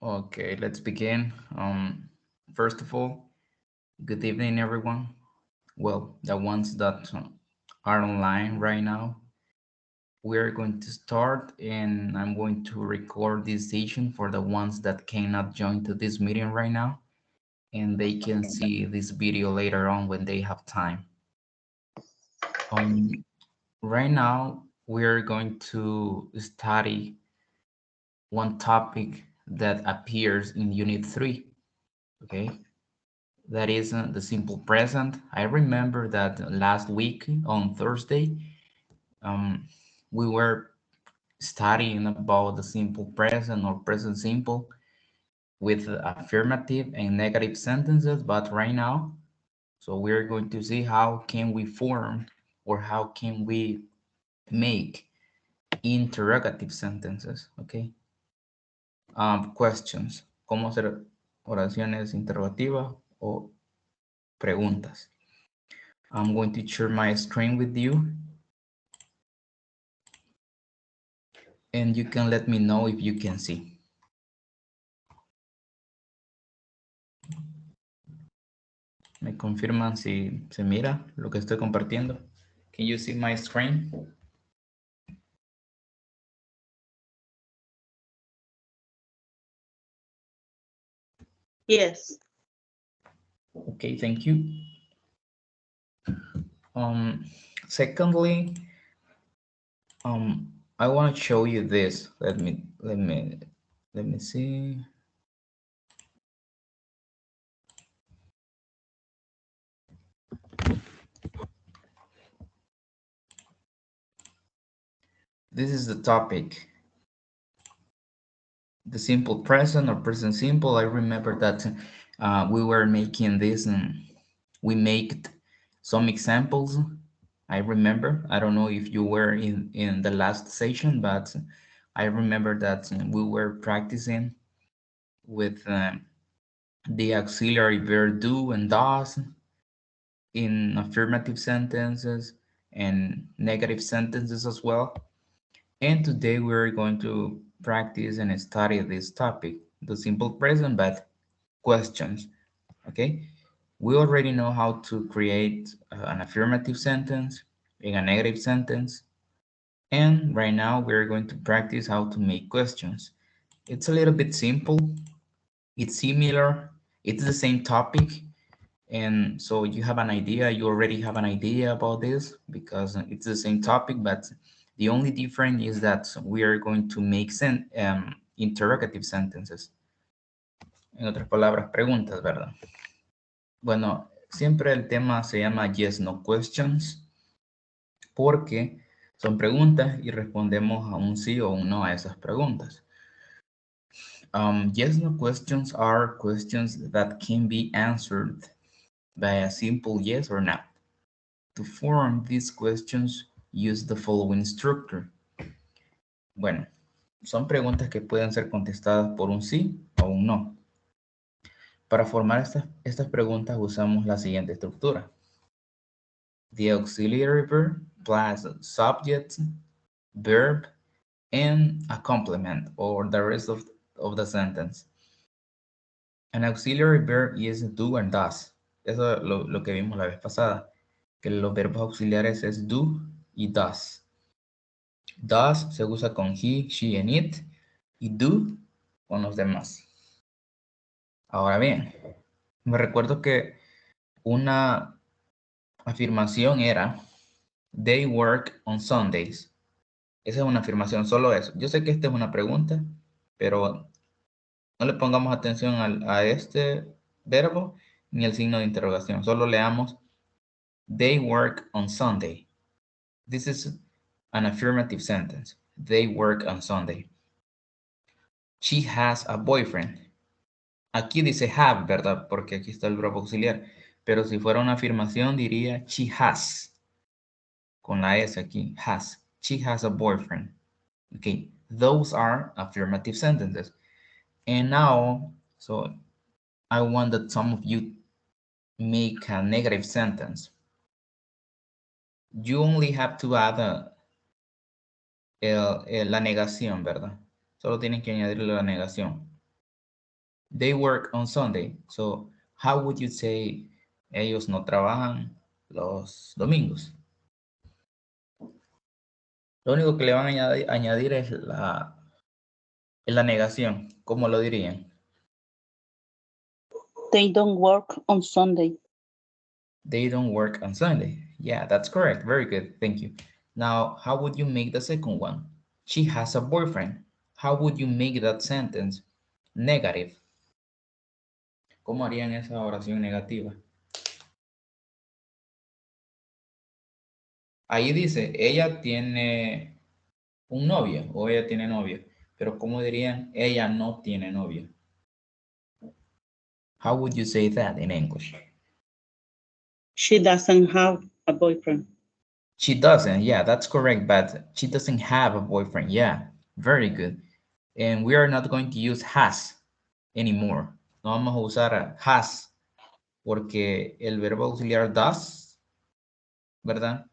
Okay, let's begin. First of all, good evening, everyone. Well, the ones that are online right now, we're going to start, and I'm going to record this session for the ones that cannot join to this meeting right now, and they can see this video later on when they have time. Um, right now, we're going to study one topic that appears in Unit 3. Okay. That is the simple present. I remember that last week on Thursday, um, we were studying about the simple present or present simple with affirmative and negative sentences. But right now, so we're going to see how can we form or how can we make interrogative sentences. Okay. Questions. ¿Cómo hacer oraciones interrogativas o preguntas? I'm going to share my screen with you, and you can let me know if you can see. Me confirman si se mira lo que estoy compartiendo. Can you see my screen? Yes. Okay, thank you. Um, Secondly, I want to show you this. Let me see. This is the topic. The simple present or present simple. I remember that we were making this and we made some examples. I remember. I don't know if you were in the last session, but I remember that we were practicing with the auxiliary verb do and does in affirmative sentences and negative sentences as well. And today we're going to practice and study this topic, the simple present, but questions. Okay, we already know how to create an affirmative sentence and a negative sentence, and right now we're going to practice how to make questions. It's a little bit simple, it's similar, it's the same topic, and so you have an idea, you already have an idea about this because it's the same topic, but the only difference is that we are going to make interrogative sentences. En otras palabras, preguntas, ¿verdad? Bueno, siempre el tema se llama yes no questions porque son preguntas y respondemos a un sí o un no a esas preguntas. Yes no questions are questions that can be answered by a simple yes or no. To form these questions, use the following structure. Bueno, son preguntas que pueden ser contestadas por un sí o un no. Para formar estas preguntas usamos la siguiente estructura. The auxiliary verb plus subject, verb, and a complement or the rest of the sentence. An auxiliary verb is do and does. Eso es lo que vimos la vez pasada, que los verbos auxiliares es do y does. Does se usa con he, she, and it, y do con los demás. Ahora bien, me recuerdo que una afirmación era they work on Sundays. Esa es una afirmación, solo eso. Yo sé que esta es una pregunta, pero no le pongamos atención a este verbo ni el signo de interrogación. Solo leamos they work on Sunday. This is an affirmative sentence. They work on Sunday. She has a boyfriend. Aquí dice have, ¿verdad? Porque aquí está el verbo auxiliar. Pero si fuera una afirmación diría she has. Con la S aquí, has. She has a boyfriend. Okay, those are affirmative sentences. And now, so I want that some of you make a negative sentence. You only have to add la negación, ¿verdad? Solo tienen que añadirle la negación. They work on Sunday. So how would you say ellos no trabajan los domingos? Lo único que le van a añadir es la negación. ¿Cómo lo dirían? They don't work on Sunday. They don't work on Sunday. Yeah, that's correct. Very good. Thank you. Now, how would you make the second one? She has a boyfriend. How would you make that sentence? Negative. ¿Cómo harían esa oración negativa? Ahí dice, ella tiene un novio o ella tiene novio. Pero ¿cómo dirían? Ella no tiene novio. How would you say that in English? She doesn't have a boyfriend. She doesn't. Yeah, that's correct. But she doesn't have a boyfriend. Yeah, very good. And we are not going to use has anymore. No vamos a usar has porque el verbo auxiliar does, ¿verdad?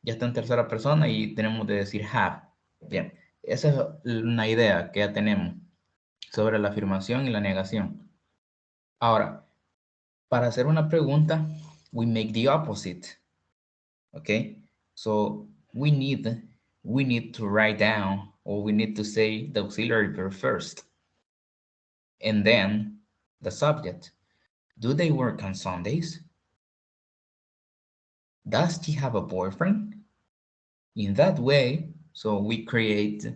Ya está en tercera persona y tenemos de decir have. Bien, esa es una idea que ya tenemos sobre la afirmación y la negación. Ahora, para hacer una pregunta, we make the opposite. Okay, so we need to write down, or we need to say the auxiliary verb first, and then the subject. Do they work on Sundays? Does she have a boyfriend? In that way, so we create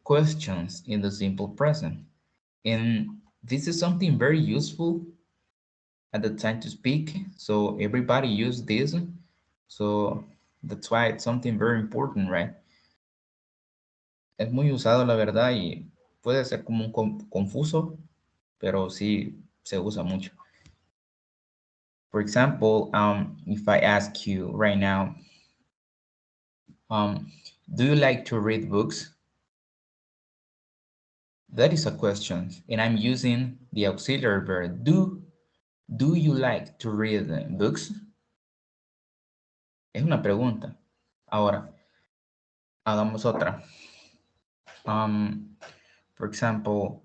questions in the simple present. And this is something very useful at the time to speak. So everybody use this. So that's why it's something very important, right? Es muy usado, la verdad, y puede ser como un confuso, pero sí se usa mucho. For example, if I ask you right now, do you like to read books? That is a question, and I'm using the auxiliary verb do. Do you like to read books? Es una pregunta. Ahora, hagamos otra. For example,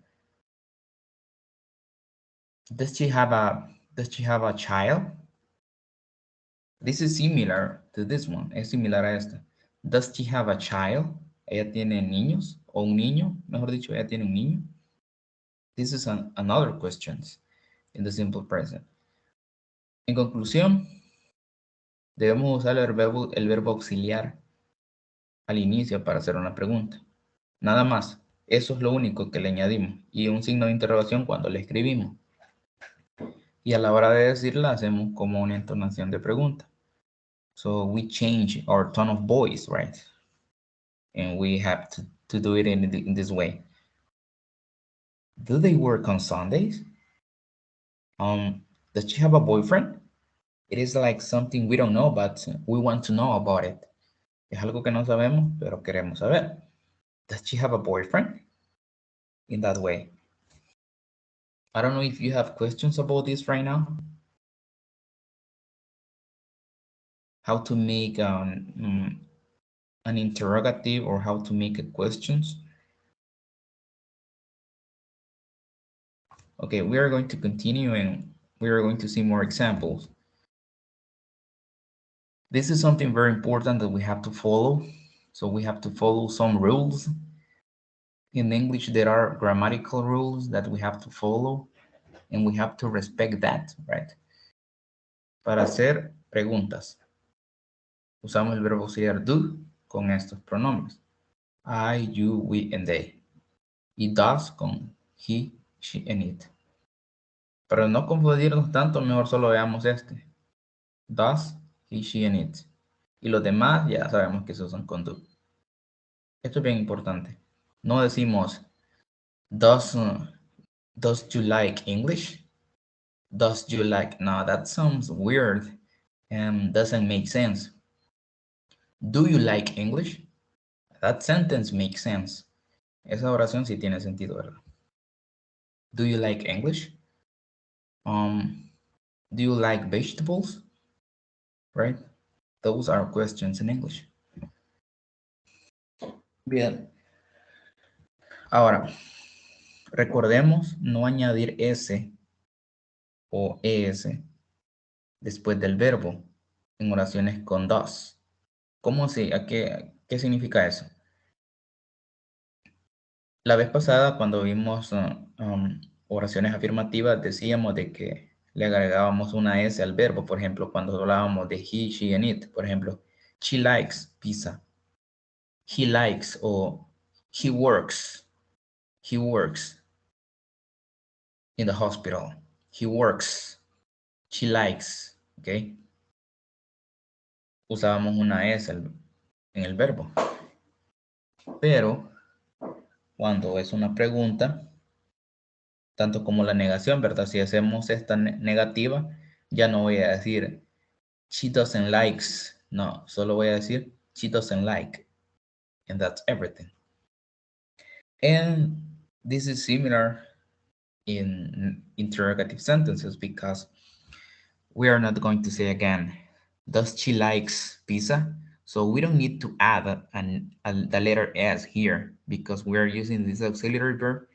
does she have a child? This is similar to this one. Es similar a esta. Does she have a child? Ella tiene niños o un niño, mejor dicho, ella tiene un niño. This is another question in the simple present. En conclusión, debemos usar el verbo auxiliar al inicio para hacer una pregunta. Nada más. Eso es lo único que le añadimos. Y un signo de interrogación cuando le escribimos. Y a la hora de decirla hacemos como una entonación de pregunta. So we change our tone of voice, right? And we have to do it in this way. Do they work on Sundays? Does she have a boyfriend? It is like something we don't know, but we want to know about it. Es algo que no sabemos, pero queremos saber. Does she have a boyfriend? In that way. I don't know if you have questions about this right now. How to make an interrogative or how to make a questions. Okay, we are going to continue and we are going to see more examples. This is something very important that we have to follow. So we have to follow some rules. In English, there are grammatical rules that we have to follow and we have to respect that, right? Para hacer preguntas, usamos el verbo auxiliar do con estos pronombres. I, you, we, and they. Y does con he, she, and it. Para no confundirnos tanto, mejor solo veamos este. Does, he, she, and it. Y los demás ya sabemos que se usan con do. Esto es bien importante. No decimos, does you like English? Does you like? No, that sounds weird and doesn't make sense. Do you like English? That sentence makes sense. Esa oración sí tiene sentido, ¿verdad? Do you like English? Do you like vegetables? Right? Those are questions in English. Bien. Ahora, Recordemos no añadir S o ES después del verbo en oraciones con does. ¿Cómo así? ¿Qué significa eso? La vez pasada, cuando vimos oraciones afirmativas, decíamos de que le agregábamos una S al verbo. Por ejemplo, cuando hablábamos de he, she, and it. Por ejemplo, she likes pizza. He likes o he works. He works in the hospital. He works. She likes. ¿Ok? Usábamos una S en el verbo. Pero cuando es una pregunta, tanto como la negación, ¿verdad? Si hacemos esta negativa, ya no voy a decir she doesn't likes. No, solo voy a decir she doesn't like. And that's everything. And this is similar in interrogative sentences because we are not going to say again, does she likes pizza? So we don't need to add the letter S here because we are using this auxiliary verb,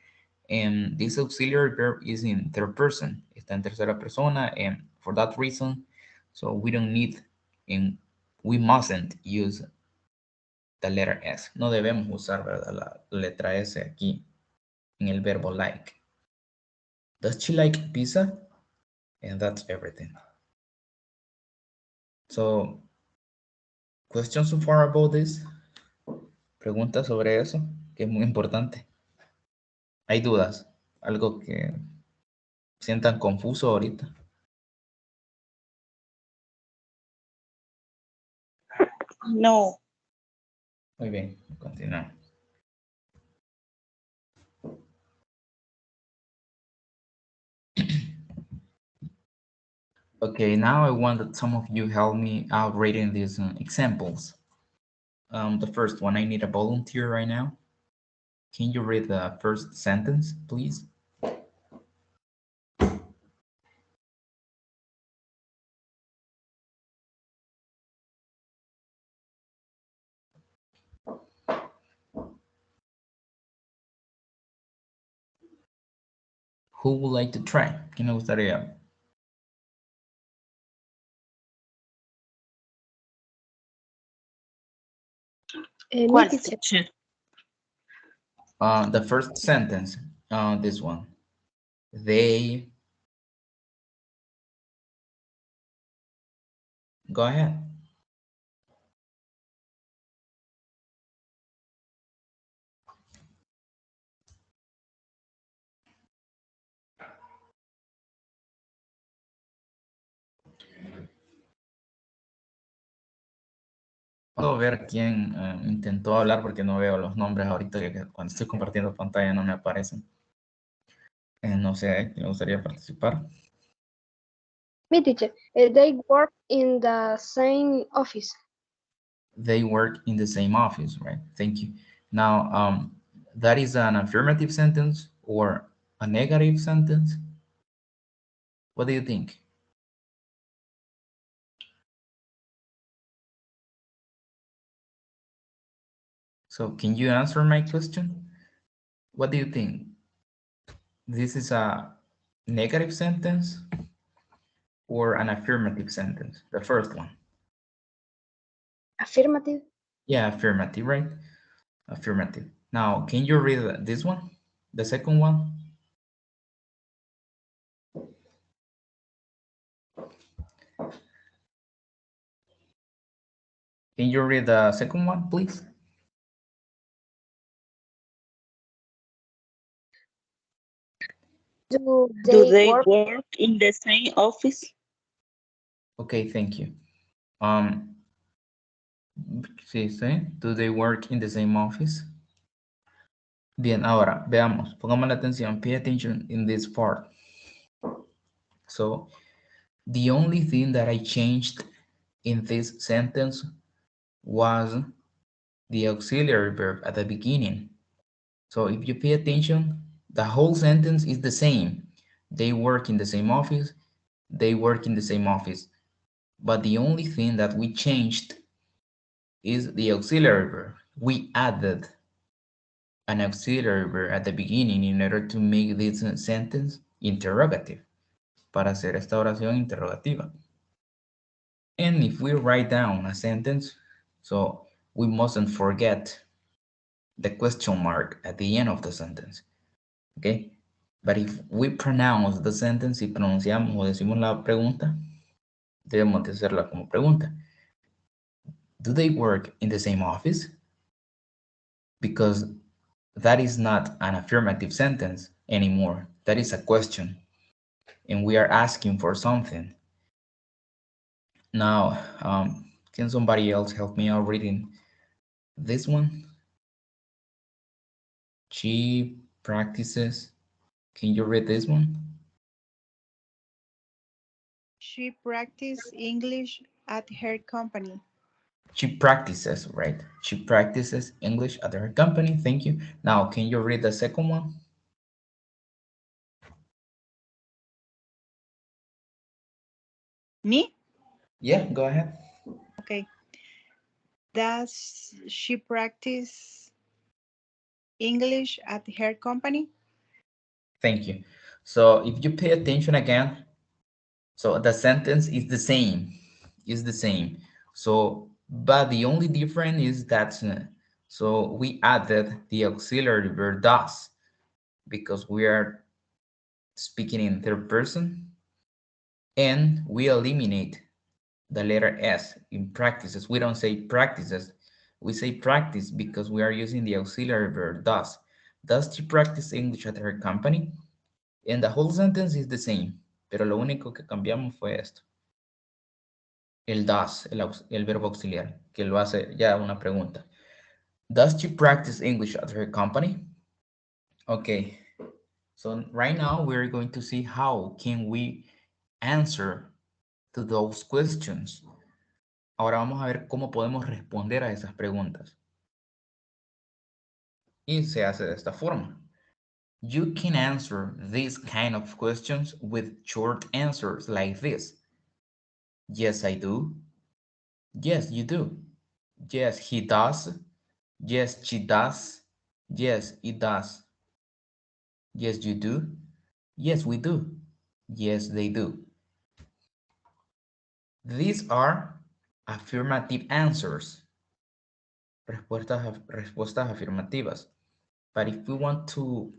and this auxiliary verb is in third person. Está en tercera persona, and for that reason, so we don't need, and we mustn't use the letter S. No debemos usar, ¿verdad? La letra S aquí en el verbo like. Does she like pizza? And that's everything. So, questions so far about this? Preguntas sobre eso, que es muy importante. ¿Hay dudas? ¿Algo que sientan confuso ahorita? No. Muy bien, continuamos. Okay, now I want that some of you help me out reading these examples. The first one, I need a volunteer right now. Can you read the first sentence, please? Who would like to try? ¿Quién le gustaría? ¿Cuál, teacher? The first sentence, this one. They, go ahead. Puedo ver quién intentó hablar porque no veo los nombres ahorita, que cuando estoy compartiendo pantalla no me aparecen. No sé, ¿quién le gustaría participar? Me, teacher. They work in the same office. They work in the same office, right? Thank you. Now, that is an affirmative sentence or a negative sentence? What do you think? So can you answer my question? What do you think? This is a negative sentence or an affirmative sentence? The first one. Affirmative. Yeah, affirmative, right? Affirmative. Now, can you read this one? The second one? Can you read the second one, please? Do Do they work? work in the same office? Okay, thank you. Sí, sí. Do they work in the same office? Bien, ahora, veamos. Pongamos la atención. Pay attention in this part. So, the only thing that I changed in this sentence was the auxiliary verb at the beginning. So if you pay attention, the whole sentence is the same. They work in the same office. They work in the same office. But the only thing that we changed is the auxiliary verb. We added an auxiliary verb at the beginning in order to make this sentence interrogative, para hacer esta oración interrogativa. And if we write down a sentence, so we mustn't forget the question mark at the end of the sentence, okay? But if we pronounce the sentence, si pronunciamos o decimos la pregunta, debemos de hacerla como pregunta. Do they work in the same office? Because that is not an affirmative sentence anymore. That is a question. And we are asking for something. Now, can somebody else help me out reading this one? She practices. Can you read this one? She practices English at her company. She practices, right? She practices English at her company. Thank you. Now, can you read the second one? Me? Yeah, go ahead. Okay. Does she practice English at her company? Thank you. So if you pay attention again, so the sentence is the same, is the same. So, but the only difference is that, so we added the auxiliary verb does, because we are speaking in third person, and we eliminate the letter S in practices. We don't say practices, we say practice because we are using the auxiliary verb does. Does she practice English at her company? And the whole sentence is the same, pero lo único que cambiamos fue esto. El does, el verbo auxiliar, que lo hace ya una pregunta. Does she practice English at her company? Okay, so right now we're going to see how can we answer to those questions. Ahora vamos a ver cómo podemos responder a esas preguntas. Y se hace de esta forma. You can answer these kind of questions with short answers like this. Yes, I do. Yes, you do. Yes, he does. Yes, she does. Yes, it does. Yes, you do. Yes, we do. Yes, they do. These are affirmative answers. Respuestas afirmativas. But if we want to,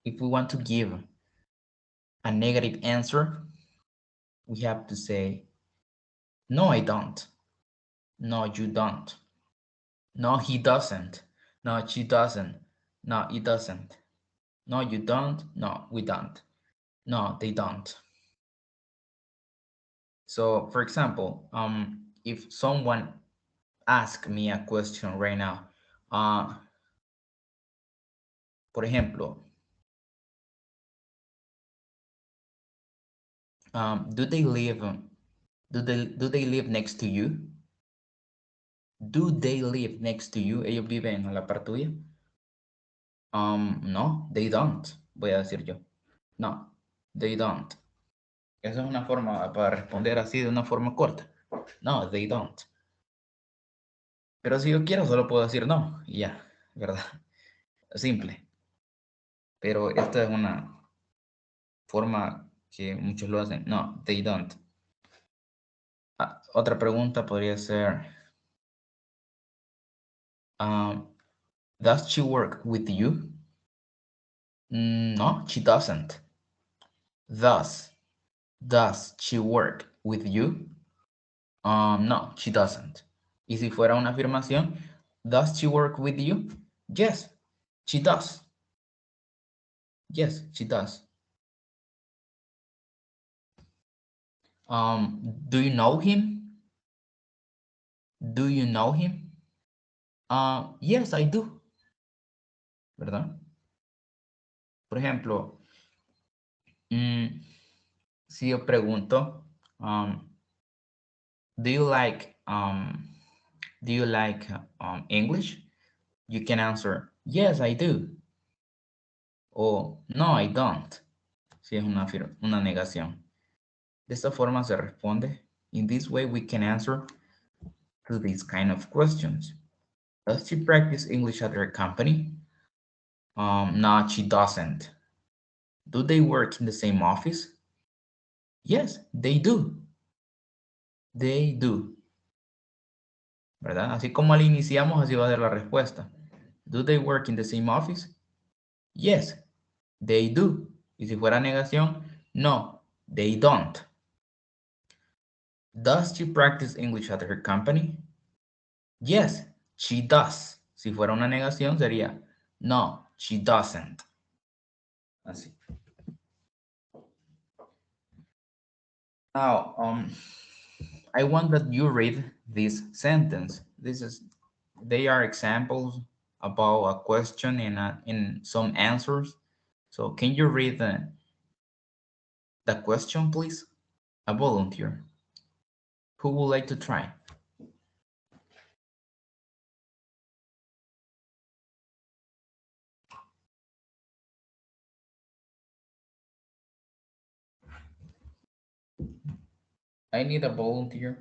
if we want to give a negative answer, we have to say, no, I don't. No, you don't. No, he doesn't. No, she doesn't. No, it doesn't. No, you don't. No, we don't. No, they don't. So, for example, if someone asks me a question right now, por ejemplo, do they live? Do they live next to you? Do they live next to you? Ellos viven a la par tuya. No, they don't. Voy a decir yo. No, they don't. Esa es una forma para responder así de una forma corta. No, they don't. Pero si yo quiero, solo puedo decir no y ya, ¿verdad? Simple. Pero esta es una forma que muchos lo hacen. No, they don't. Otra pregunta podría ser, does she work with you? No, she doesn't. Does she work with you? No, she doesn't. Y si fuera una afirmación, does she work with you? Yes, she does. Yes, she does. Do you know him? Do you know him? Yes, I do. ¿Verdad? Por ejemplo, si yo pregunto, do you like English? You can answer, yes, I do. O no, I don't. Si es una negación. De esta forma se responde. In this way, we can answer to these kind of questions. Does she practice English at her company? No, she doesn't. Do they work in the same office? Yes, they do. They do. ¿Verdad? Así como al iniciamos, así va a ser la respuesta. Do they work in the same office? Yes, they do. Y si fuera negación, no, they don't. Does she practice English at her company? Yes, she does. Si fuera una negación sería no, she doesn't. Así. Now, I want that you read this sentence. They are examples about a question and some answers. So can you read the question, please? A volunteer. Who would like to try? I need a volunteer.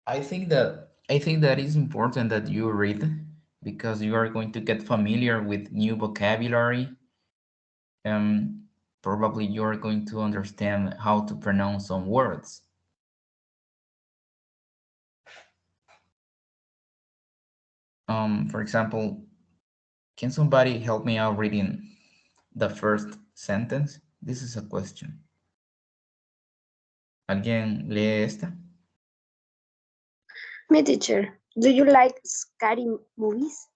I think that it's important that you read because you are going to get familiar with new vocabulary. Um, Probably you are going to understand how to pronounce some words. For example, can somebody help me out reading the first sentence? This is a question. ¿Alguien lee esta? My teacher, do you like scary movies?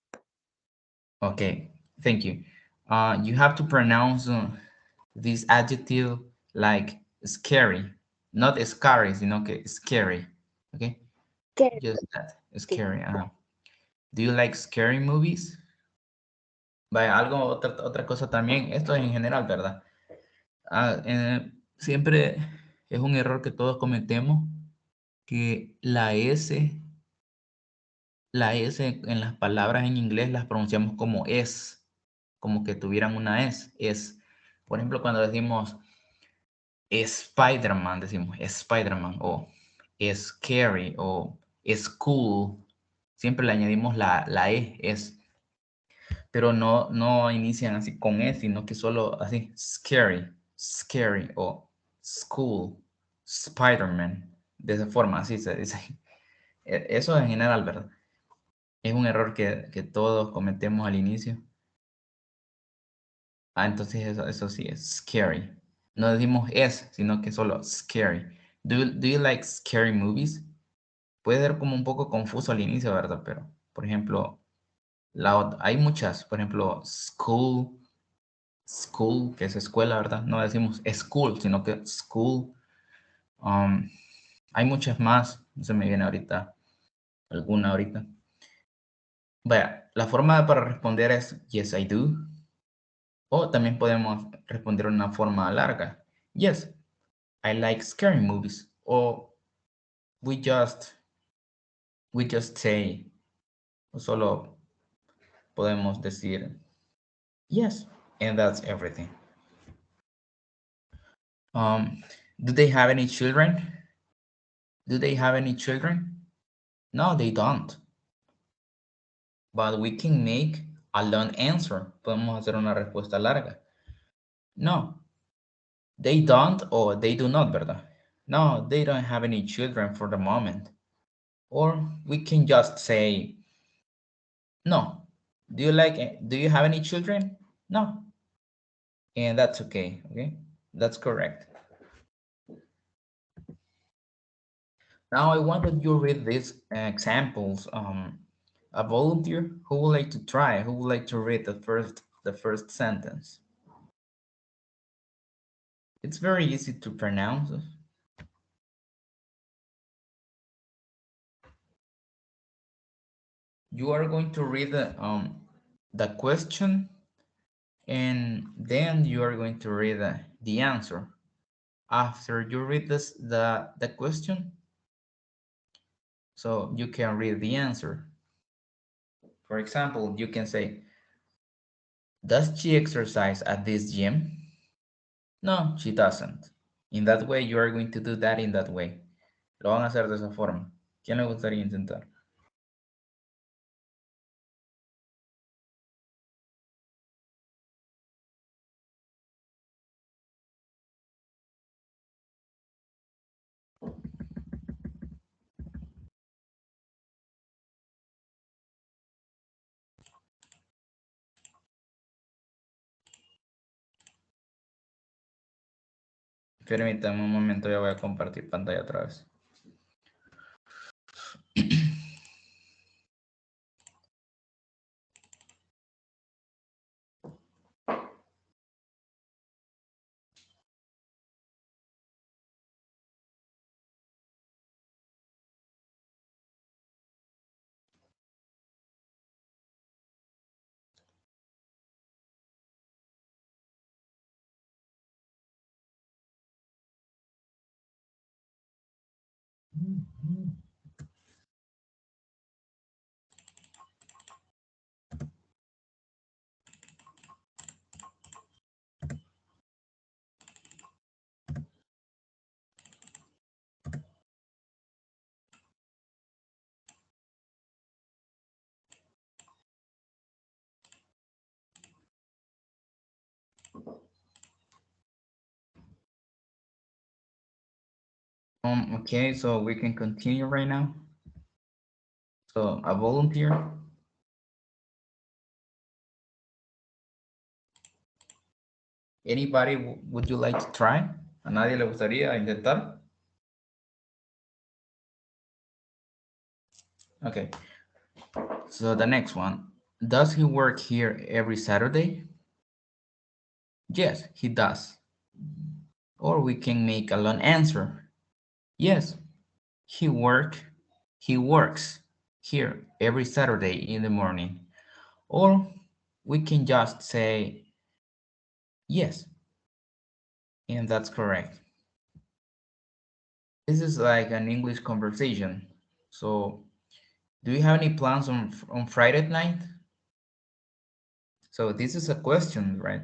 Okay, thank you. You have to pronounce this adjective like scary, not scary, sino que scary. Okay, Scary. just that, scary. Do you like scary movies? Vaya, otra cosa también, esto es en general, ¿verdad? Siempre es un error que todos cometemos, que la S en las palabras en inglés las pronunciamos como es, como que tuvieran una es. Por ejemplo, cuando decimos Spider-Man, decimos Spider-Man, o scary, o school, siempre le añadimos la es, pero no inician así con S, sino que solo así, scary, o school, Spider-Man, de esa forma, así se dice. Eso en general, ¿verdad? Es un error que todos cometemos al inicio. Entonces eso sí es scary. No decimos es, sino que solo scary. Do you like scary movies? Puede ser como un poco confuso al inicio, ¿verdad? Pero, por ejemplo, hay muchas, por ejemplo, school, que es escuela, ¿verdad? No decimos school, sino que school. Hay muchas más, no se me viene ahorita alguna ahorita. Vaya, la forma para responder es yes, I do. O también podemos responder de una forma larga. Yes, I like scary movies. O we just say, o solo podemos decir yes, and that's everything. Do they have any children? Do they have any children? No, they don't. But we can make a long answer. Podemos hacer una respuesta larga. No, they don't or they do not, ¿verdad? No, they don't have any children for the moment. Or we can just say, no. Do you have any children? No. And that's okay, okay? That's correct. Now I want that you read these examples. A volunteer who would like to try, who would like to read the first sentence. It's very easy to pronounce. You are going to read the question, and then you are going to read the answer. After you read the question, so you can read the answer. For example, you can say, does she exercise at this gym? No, she doesn't. In that way, you are going to do that in that way. Lo van a hacer de esa forma. ¿Quién le gustaría intentar? Permítame un momento, ya voy a compartir pantalla otra vez. Okay, so we can continue right now. So, a volunteer. Anybody, would you like to try? ¿A nadie le gustaría intentar? Okay, so the next one. Does he work here every Saturday? Yes, he does. Or we can make a long answer. Yes, he works here every Saturday in the morning. Or we can just say yes, and that's correct. This is like an English conversation. So, do you have any plans on Friday night? So this is a question, right?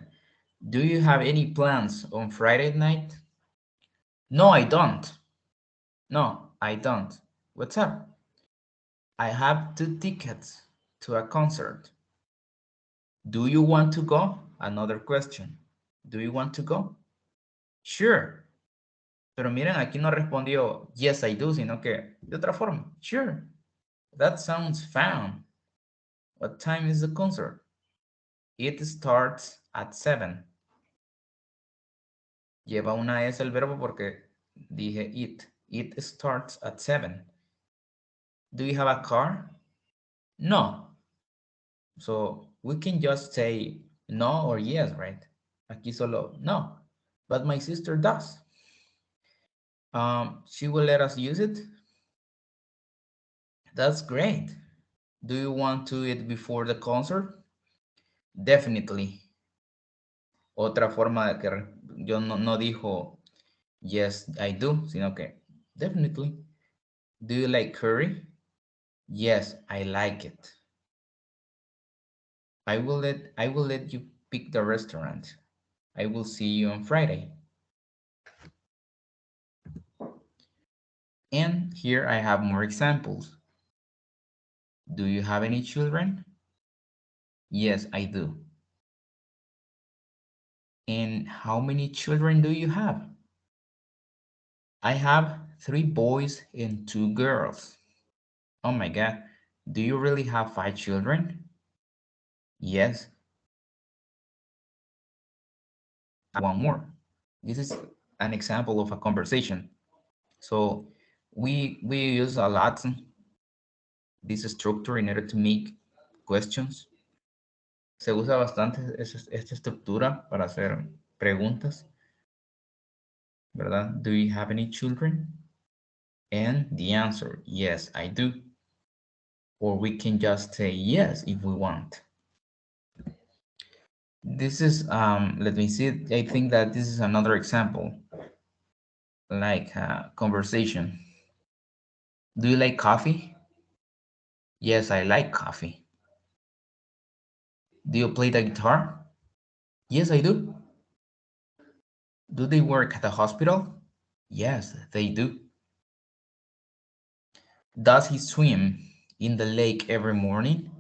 Do you have any plans on Friday night? No, I don't. No, I don't. What's up? I have 2 tickets to a concert. Do you want to go? Another question. Do you want to go? Sure. Pero miren, aquí no respondió yes, I do, sino que de otra forma. Sure. That sounds fun. What time is the concert? It starts at 7. Lleva una S el verbo porque dije it. It starts at 7. Do you have a car? No. So we can just say no or yes, right? Aquí solo no. But my sister does. She will let us use it. That's great. Do you want to eat before the concert? Definitely. Otra forma de que yo no dijo yes, I do, sino que definitely. Do you like curry? Yes, I like it. I will let you pick the restaurant. I will see you on Friday. And here I have more examples. Do you have any children? Yes, I do. And how many children do you have? I have 3 boys and 2 girls. Oh my God, do you really have 5 children? Yes. One more. This is an example of a conversation. So we use a lot this structure in order to make questions. Se usa bastante esta estructura para hacer preguntas, ¿verdad? Do you have any children? And the answer, yes, I do. Or we can just say yes if we want. This is, let me see, I think that this is another example, like a conversation. Do you like coffee? Yes, I like coffee. Do you play the guitar? Yes, I do. Do they work at the hospital? Yes, they do. Does he swim in the lake every morning?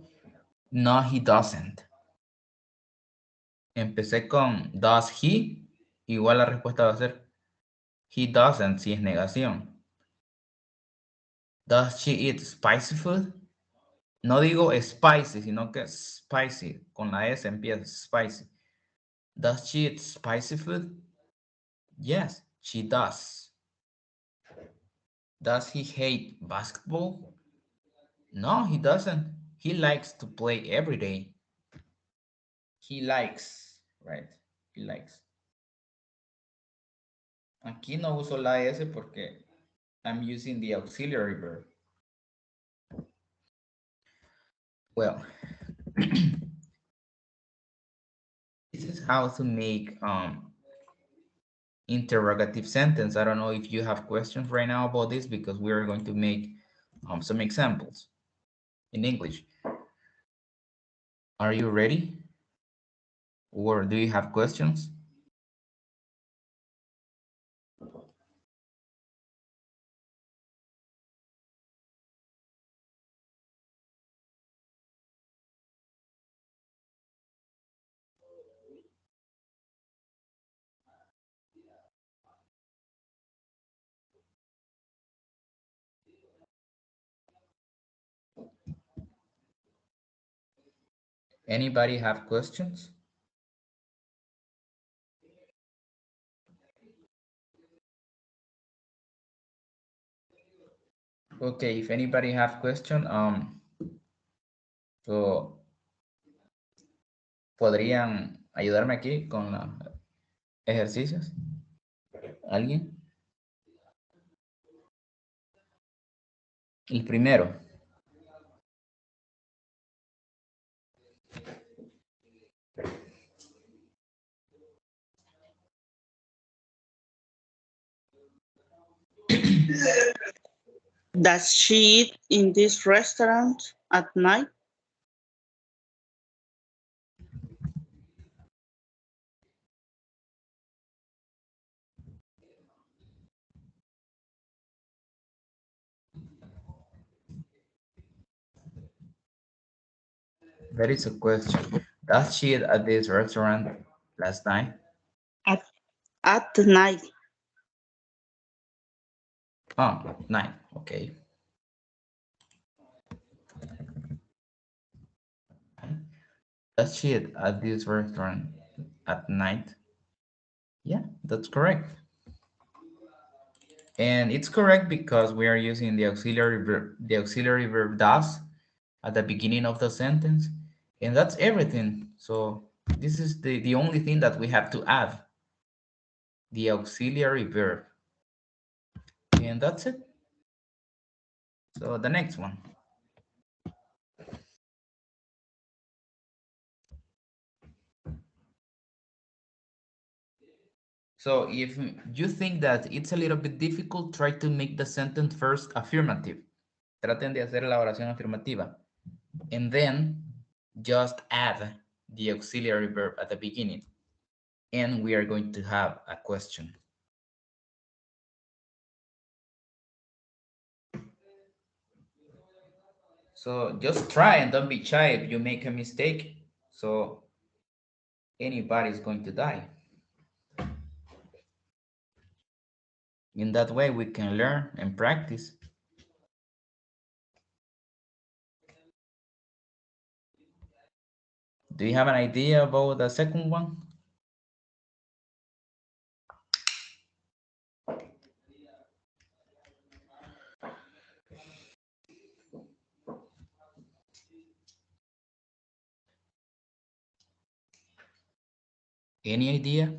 No, he doesn't. Empecé con does he, igual la respuesta va a ser he doesn't si es negación. Does she eat spicy food? No digo spicy, sino que spicy. Con la S empieza spicy. Does she eat spicy food? Yes, she does. Does he hate basketball? No, he doesn't. He likes to play every day. He likes, right? He likes. Aquí no uso la S porque I'm using the auxiliary verb. Well, this is how to make interrogative sentence. I don't know if you have questions right now about this because we are going to make some examples in English. Are you ready? Or do you have questions? Anybody have questions? Okay, if anybody have question, so podrían ayudarme aquí con los ejercicios. ¿Alguien? El primero. Does she eat in this restaurant at night? That is a question. Does she eat at this restaurant last night? At night. Oh, night. Okay. Does she eat at this restaurant at night? Yeah, that's correct. And it's correct because we are using the auxiliary verb does at the beginning of the sentence. And that's everything. So this is the only thing that we have to add. The auxiliary verb. And that's it. So the next one. So if you think that it's a little bit difficult, try to make the sentence first affirmative. Traten de hacer la oración afirmativa. And then just add the auxiliary verb at the beginning. And we are going to have a question. So just try and don't be shy if you make a mistake. So anybody is going to die. In that way, we can learn and practice. Do you have an idea about the second one? Any idea?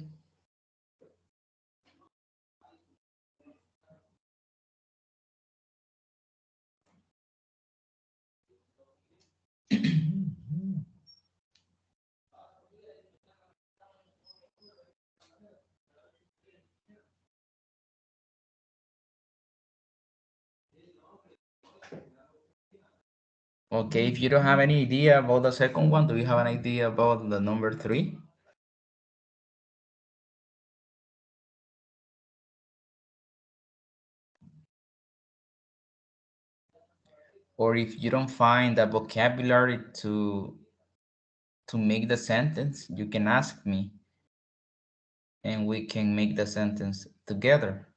Okay, if you don't have any idea about the second one, do you have an idea about the number 3? Or if you don't find the vocabulary to make the sentence, you can ask me and we can make the sentence together.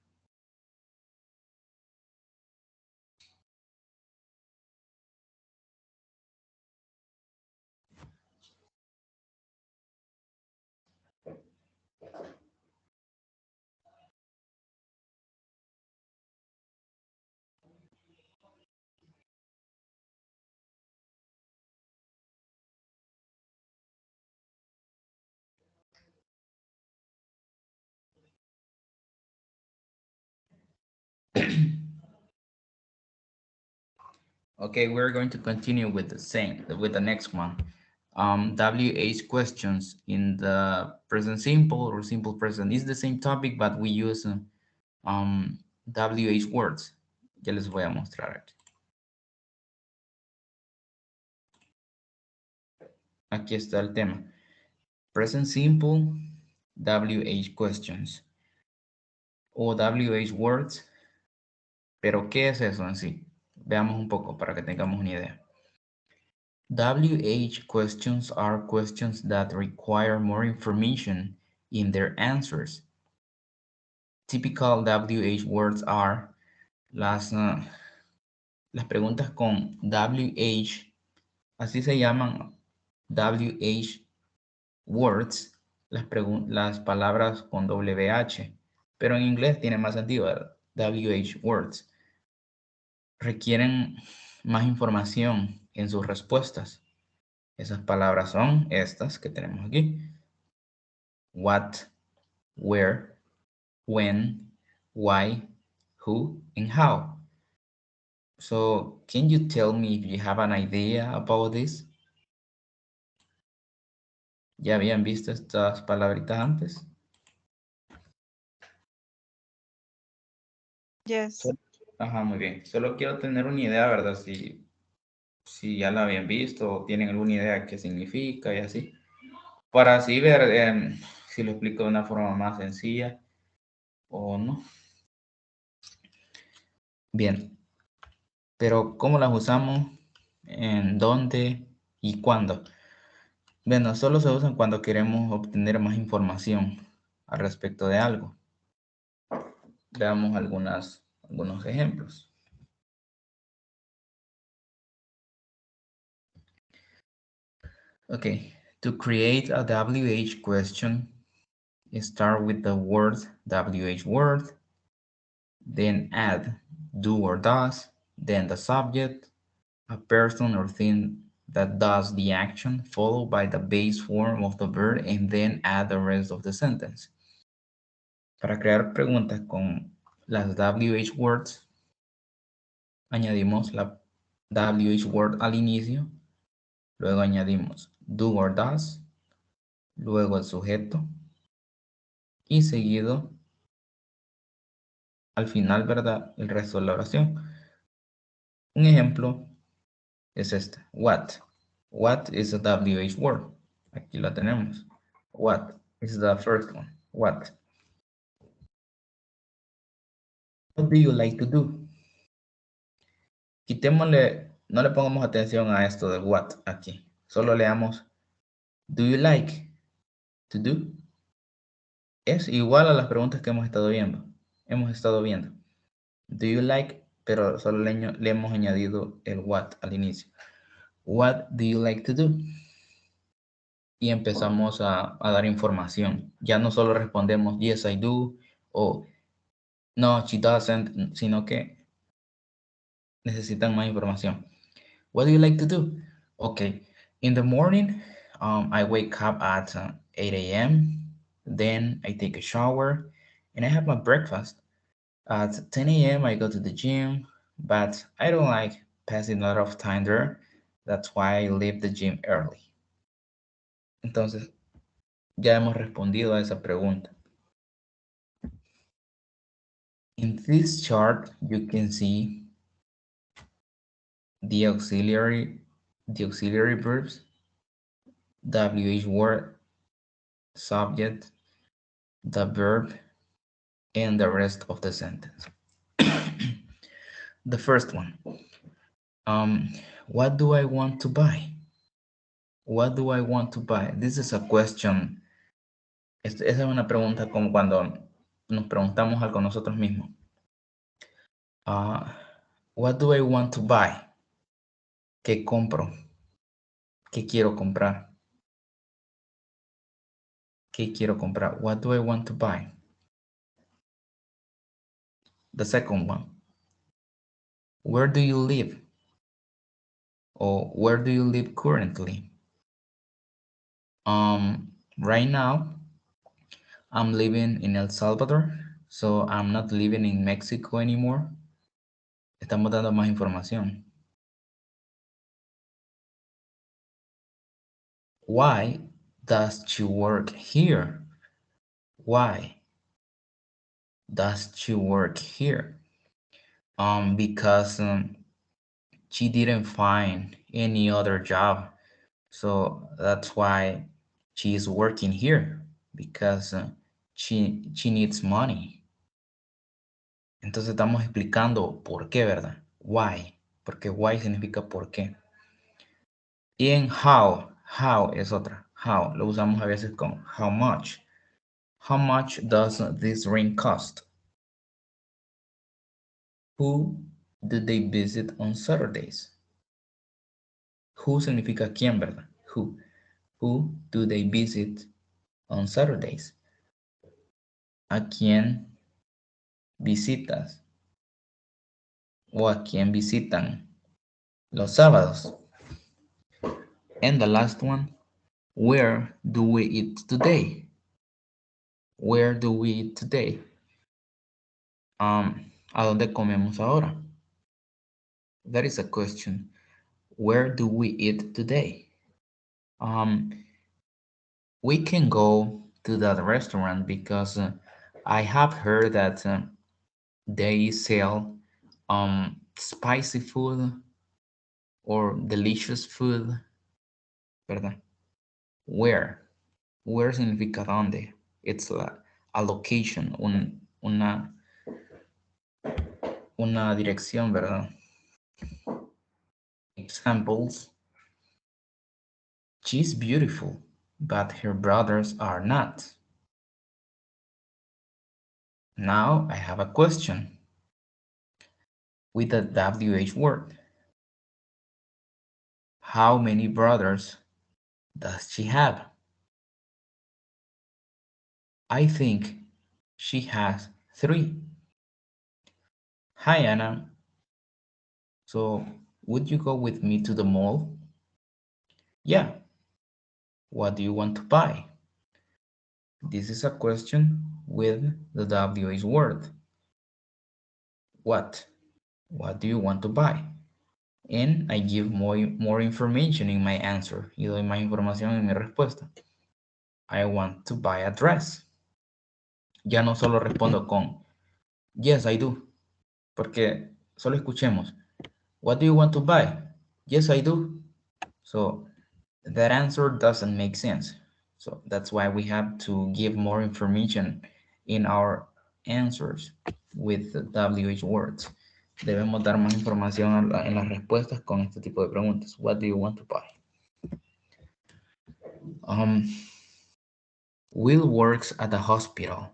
Okay, we're going to continue with the next one. WH questions in the present simple or simple present. It's the same topic, but we use WH words. Ya les voy a mostrar aquí. Aquí está el tema. Present simple, WH questions o WH words. Pero, ¿qué es eso en sí? Veamos un poco para que tengamos una idea. WH questions are questions that require more information in their answers. Typical WH words are las preguntas con WH, así se llaman WH words, las palabras con WH, pero en inglés tiene más sentido, ¿verdad? WH words. Requieren más información en sus respuestas. Esas palabras son estas que tenemos aquí. What, where, when, why, who, and how. So, can you tell me if you have an idea about this? ¿Ya habían visto estas palabritas antes? Yes. Ajá, muy bien. Solo quiero tener una idea, ¿verdad? Si ya la habían visto o tienen alguna idea de qué significa y así. Para así ver si lo explico de una forma más sencilla o no. Bien. Pero ¿cómo las usamos? ¿En dónde y cuándo? Bueno, solo se usan cuando queremos obtener más información al respecto de algo. Veamos algunos ejemplos. Okay, to create a WH question, start with the word WH word, then add do or does, then the subject, a person or thing that does the action, followed by the base form of the verb, and then add the rest of the sentence. Para crear preguntas con las WH words, añadimos la WH word al inicio, luego añadimos do or does, luego el sujeto y seguido al final, ¿verdad? El resto de la oración. Un ejemplo es este, what. What is a WH word? Aquí la tenemos. What is the first one? What? What do you like to do? Quitémosle, no le pongamos atención a esto de what aquí. Solo leamos do you like to do? Es igual a las preguntas que hemos estado viendo. Do you like, pero solo le hemos añadido el what al inicio. What do you like to do? Y empezamos a dar información. Ya no solo respondemos yes, I do o no, she doesn't, sino que necesitan más información. What do you like to do? Okay, in the morning, I wake up at 8 a.m. Then I take a shower and I have my breakfast. At 10 a.m. I go to the gym, but I don't like passing a lot of time there. That's why I leave the gym early. Entonces, ya hemos respondido a esa pregunta. In this chart, you can see the auxiliary verbs, WH word, subject, the verb, and the rest of the sentence. The first one, What do I want to buy? What do I want to buy? This is a question. Esa es una pregunta como cuando nos preguntamos algo nosotros mismos. What do I want to buy? ¿Qué compro? ¿Qué quiero comprar? ¿Qué quiero comprar? What do I want to buy? The second one. Where do you live? Or where do you live currently? Right now, I'm living in El Salvador, so I'm not living in Mexico anymore. Estamos dando más información. Why does she work here? Why does she work here? Because she didn't find any other job, so that's why she is working here, because she needs money. Entonces estamos explicando por qué, ¿verdad? Why, porque why significa por qué. Y en how es otra. How lo usamos a veces con how much. How much does this ring cost? Who do they visit on Saturdays? Who significa quién, ¿verdad? Who. Who do they visit on Saturdays? ¿A quién visitas? ¿O a quién visitan los sábados? And the last one, where do we eat today? Where do we eat today? ¿A dónde comemos ahora? That is a question. Where do we eat today? We can go to that restaurant because I have heard that they sell spicy food or delicious food, ¿verdad? Where? Where significa dónde? It's a location, una dirección, ¿verdad? Examples. She's beautiful, but her brothers are not. Now I have a question with the WH word. How many brothers does she have? I think she has 3. Hi, Anna. So, would you go with me to the mall? Yeah. What do you want to buy? This is a question with the WH word. What? What do you want to buy? And I give more information in my answer. Y doy más información en mi respuesta. I want to buy a dress. Ya no solo respondo con yes, I do. Porque solo escuchemos. What do you want to buy? Yes, I do. So that answer doesn't make sense. So that's why we have to give more information in our answers with the WH words. Debemos dar más información en las respuestas con este tipo de preguntas. What do you want to buy? Will works at the hospital.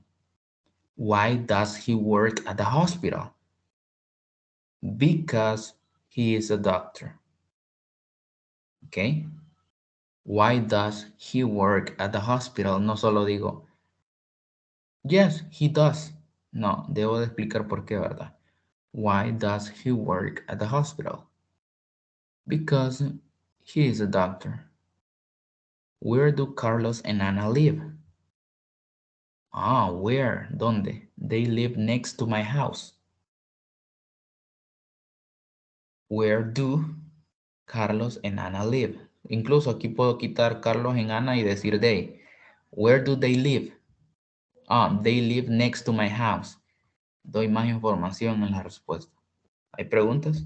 Why does he work at the hospital? Because he is a doctor. Okay? Why does he work at the hospital? No solo digo, yes, he does. No, debo de explicar por qué, ¿verdad? Why does he work at the hospital? Because he is a doctor. Where do Carlos and Ana live? Where? ¿Dónde? They live next to my house. Where do Carlos and Ana live? Incluso aquí puedo quitar Carlos en Ana y decir they. Where do they live? They live next to my house. Doy más información en la respuesta. ¿Hay preguntas?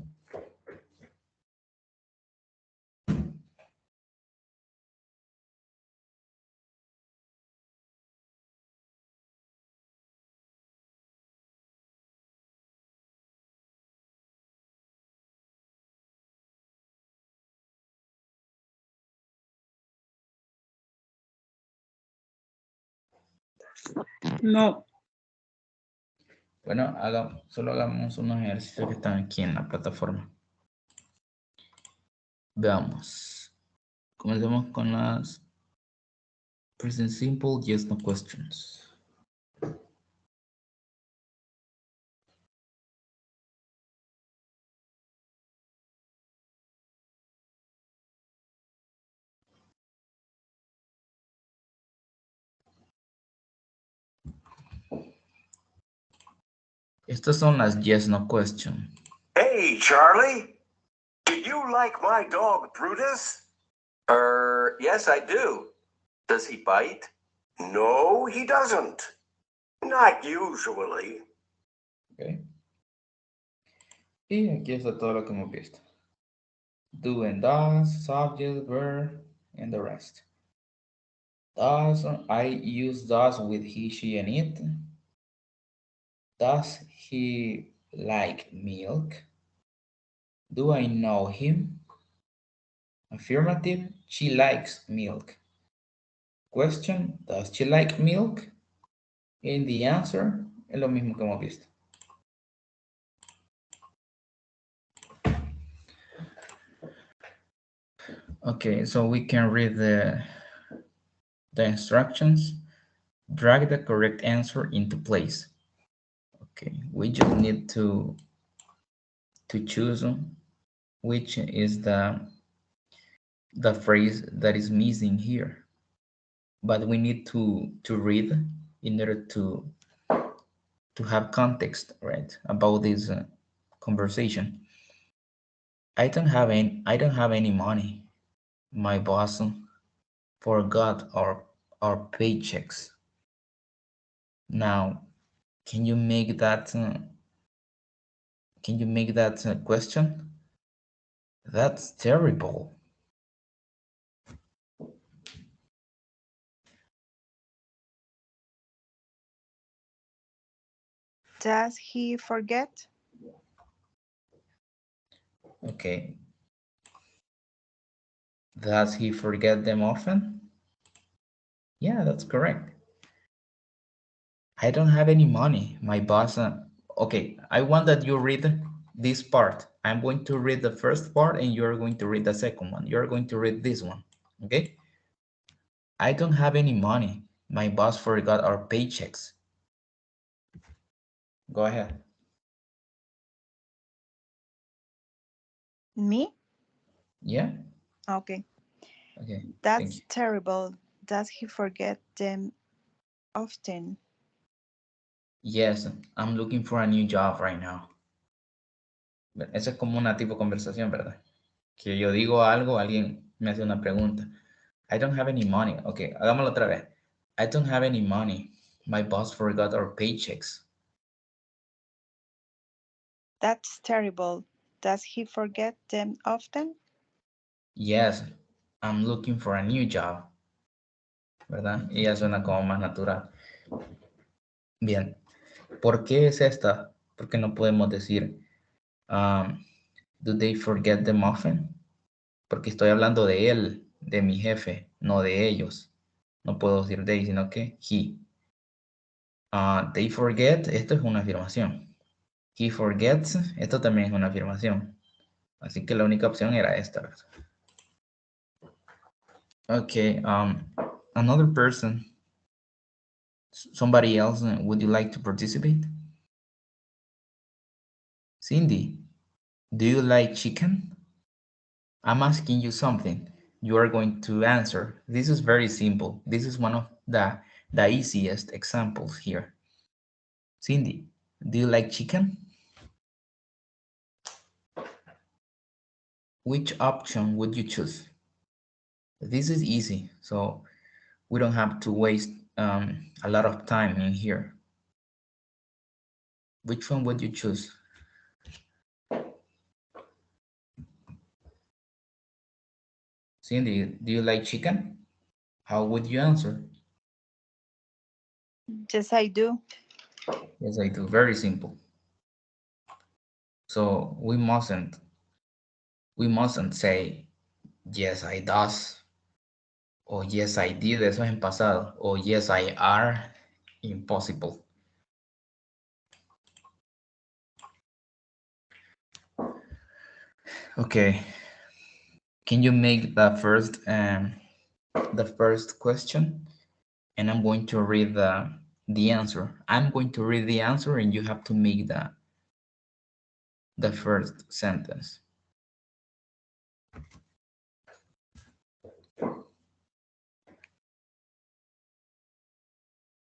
No. Bueno, solo hagamos unos ejercicios que están aquí en la plataforma. Veamos. Comencemos con las present simple yes no questions. Estas son las yes no question. Hey, Charlie. Do you like my dog, Brutus? Yes, I do. Does he bite? No, he doesn't. Not usually. Okay. Y aquí está todo lo que hemos visto. Do and does, subject, verb, and the rest. Does, I use does with he, she, and it. Does he like milk? Do I know him? Affirmative, she likes milk. Question, does she like milk? And the answer es lo mismo que hemos visto. Okay, so we can read the instructions. Drag the correct answer into place. Okay, we just need to choose which is the phrase that is missing here. But we need to read in order to have context, right, about this conversation. I don't have any money. My boss forgot our paychecks. Now, can you make that question? That's terrible. Does he forget? Okay. Does he forget them often? Yeah, that's correct. I don't have any money. My boss. Okay, I want that you read this part. I'm going to read the first part and you're going to read the second one. You're going to read this one. Okay? I don't have any money. My boss forgot our paychecks. Go ahead. Me? Yeah? Okay. Okay. That's terrible. Does he forget them often? Yes, I'm looking for a new job right now. Eso es como una tipo de conversación, ¿verdad? Que yo digo algo, alguien me hace una pregunta. I don't have any money. Okay, hagámoslo otra vez. I don't have any money. My boss forgot our paychecks. That's terrible. Does he forget them often? Yes, I'm looking for a new job. ¿Verdad? Y ya suena como más natural. Bien. ¿Por qué es esta? Porque no podemos decir, do they forget them often? Porque estoy hablando de él, de mi jefe, no de ellos. No puedo decir they, sino que he. They forget, esto es una afirmación. He forgets, esto también es una afirmación. Así que la única opción era esta. Okay, another person, somebody else, would you like to participate? Cindy, do you like chicken? I'm asking you something. You are going to answer. This is very simple. This is one of the easiest examples here. Cindy, do you like chicken? Which option would you choose? This is easy, so we don't have to waste a lot of time in here. Which one would you choose? Cindy, do you like chicken? How would you answer? Yes, I do. Yes, I do. Very simple. So we mustn't say yes, I does, or yes, I did, eso es en pasado, or yes, I are, Impossible. Okay. Can you make the first question? And I'm going to read the answer. I'm going to read the answer and you have to make the first sentence.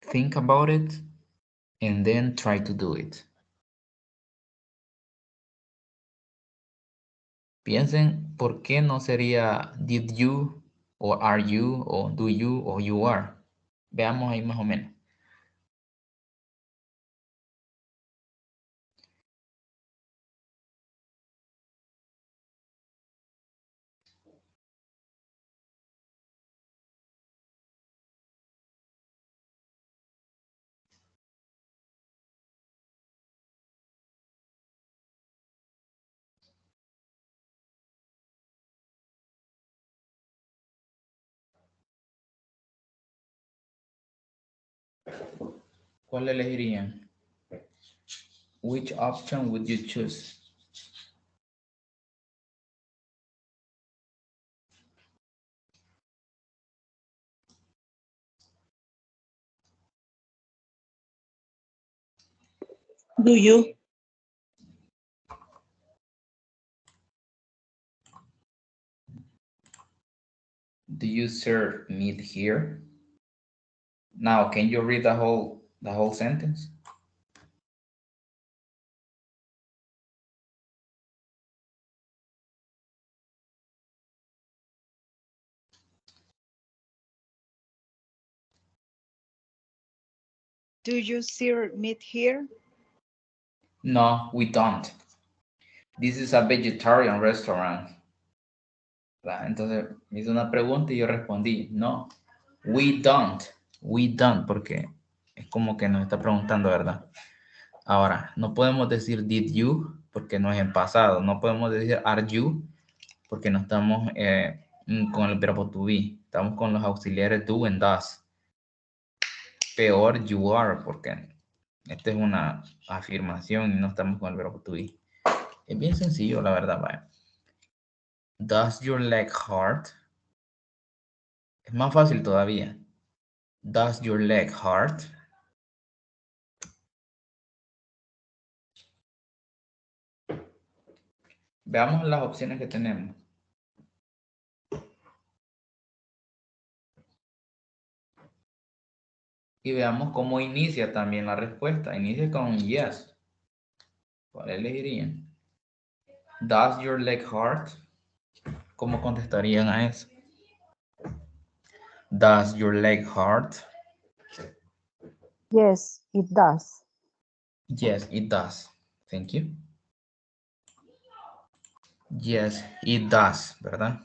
Think about it and then try to do it. Piensen, ¿por qué no sería did you o are you o do you o you are? Veamos ahí más o menos. ¿Cuál elegirían? Which option would you choose? Do you? Do you serve meat here? Now, can you read the whole sentence? Do you serve meat here? No, we don't. This is a vegetarian restaurant. Entonces me hizo una pregunta y yo respondí, no, we don't, porque es como que nos está preguntando, ¿verdad? Ahora, no podemos decir did you, porque no es en pasado, no podemos decir are you, porque no estamos con el verbo to be, estamos con los auxiliares do and does. Peor you are, porque esta es una afirmación y no estamos con el verbo to be. Es bien sencillo, la verdad, vaya. Does your leg hurt? Es más fácil todavía. Does your leg hurt? Veamos las opciones que tenemos. Y veamos cómo inicia también la respuesta. Inicia con yes. ¿Cuál elegirían? Does your leg hurt? ¿Cómo contestarían a eso? Does your leg hurt? Yes, it does. Yes, it does. Thank you. Yes, it does, ¿verdad?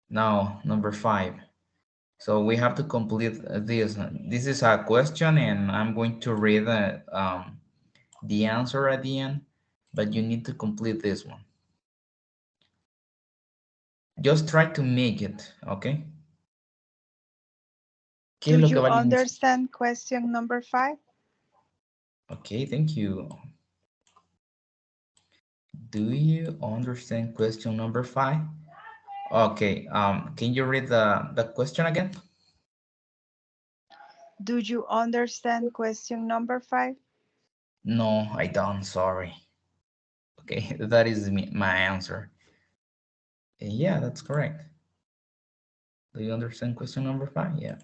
Now, number 5. So we have to complete this. This is a question and I'm going to read the answer at the end, but you need to complete this one. Just try to make it, okay? Do you understand question number 5? Okay, thank you. Do you understand question number 5? Okay, can you read the question again? Do you understand question number 5? No, I don't, sorry. Okay, that is my answer. Yeah, that's correct. Do you understand question number 5? Yeah.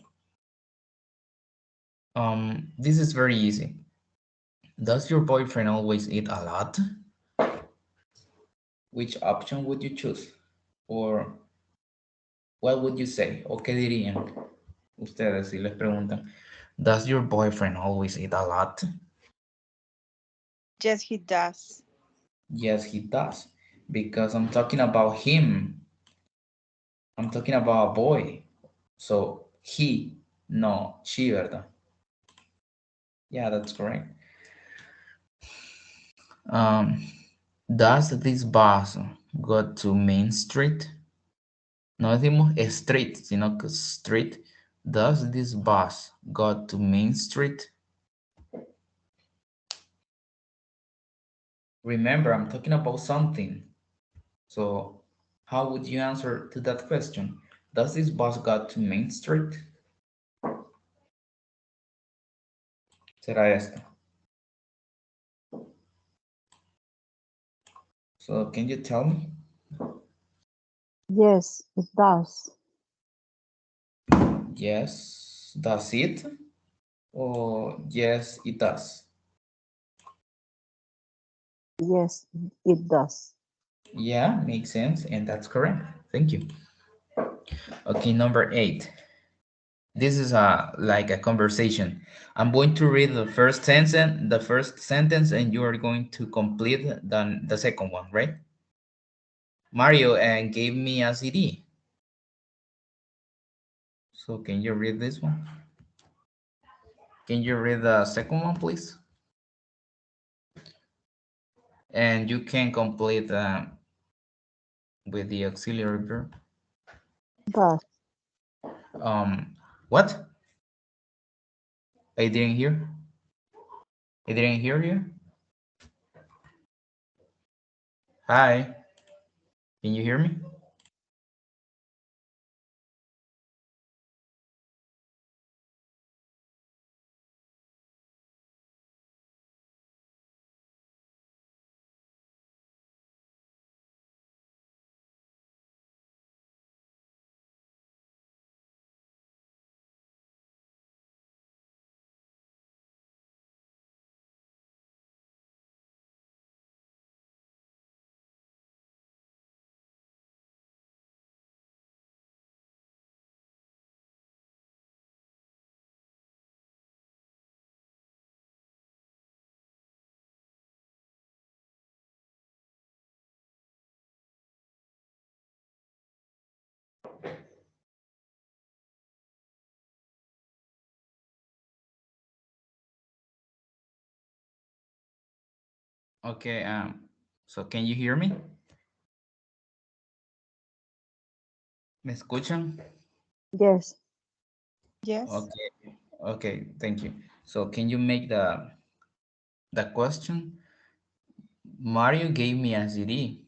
This is very easy. Does your boyfriend always eat a lot? Which option would you choose? Or what would you say? ¿O qué dirían ustedes si les preguntan? Does your boyfriend always eat a lot? Yes, he does. Yes, he does. Because I'm talking about him. I'm talking about a boy. So he, no, she, ¿verdad? Yeah, that's correct. Does this bus go to Main Street? No decimos street, sino que street. Does this bus go to Main Street? Remember, I'm talking about something. So how would you answer to that question? Does this bus go to Main Street? Será esta. So can you tell me? Yes, it does. Yes, does it? Or yes, it does? Yes, it does. Yeah, makes sense, and that's correct. Thank you. Okay, number 8. This is like a conversation. I'm going to read the first sentence, and you are going to complete the second one, right? Mario and gave me a CD. So can you read this one? Can you read the second one, please? And you can complete with the auxiliary verb. Does. What? I didn't hear. I didn't hear you. Hi. Can you hear me? Okay, so can you hear me? ¿Me escuchan? Yes. Yes. Okay, okay, thank you. So can you make the question? Mario gave me a CD.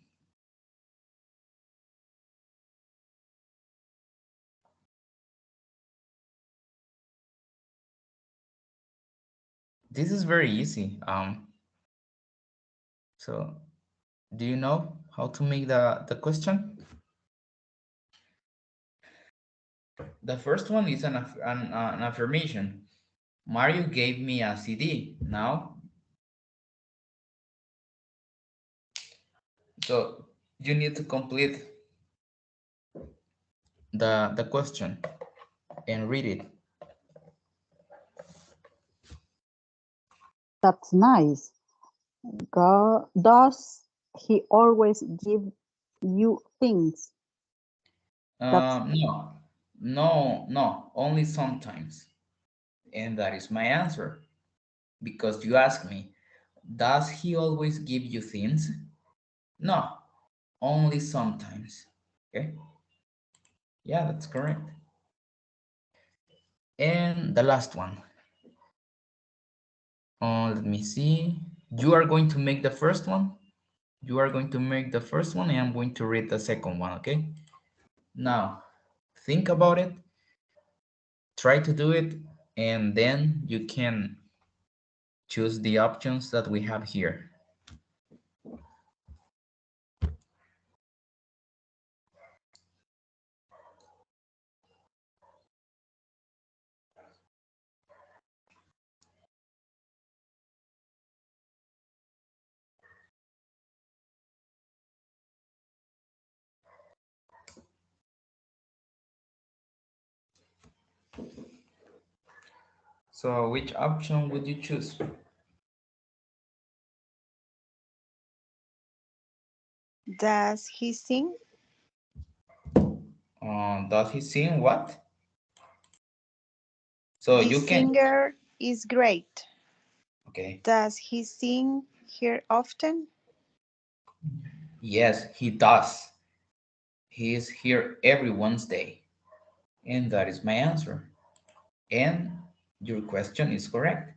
This is very easy. So do you know how to make the question? The first one is an affirmation. Mario gave me a CD. Now, so you need to complete the question and read it. That's nice. Does he always give you things? No, only sometimes. And that is my answer. Because you ask me, does he always give you things? No, only sometimes. Okay? Yeah, that's correct. And the last one. Let me see. You are going to make the first one. You are going to make the first one, and I'm going to read the second one, okay? Now, think about it. Try to do it, and then you can choose the options that we have here. So which option would you choose? Does he sing? Does he sing what? So The you can, singer is great. okay. Does he sing here often? Yes, he does. He is here every Wednesday. And that is my answer. and your question is correct.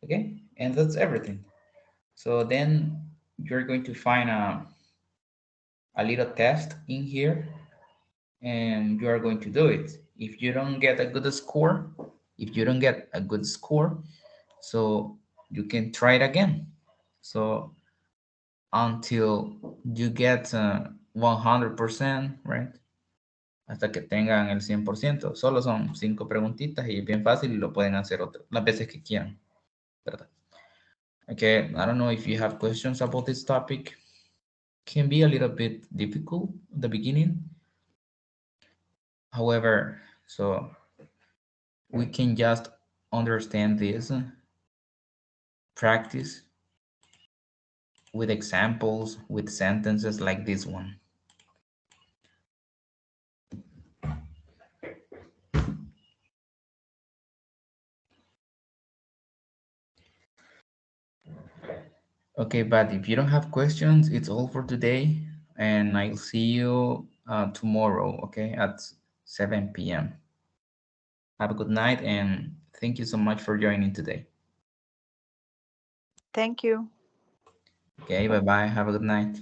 Okay, and that's everything. So then you're going to find a little test in here, and you are going to do it. If you don't get a good score, so you can try it again. So until you get 100%, right? Hasta que tengan el 100%. Solo son 5 preguntitas y es bien fácil y lo pueden hacer las veces que quieran, ¿verdad? Okay, I don't know if you have questions about this topic. Can be a little bit difficult at the beginning. However, so we can just understand this, practice with examples, with sentences like this one. Okay, but if you don't have questions, it's all for today, and I'll see you tomorrow, okay, at 7 p.m. Have a good night, and thank you so much for joining today. Thank you. Okay, bye-bye. Have a good night.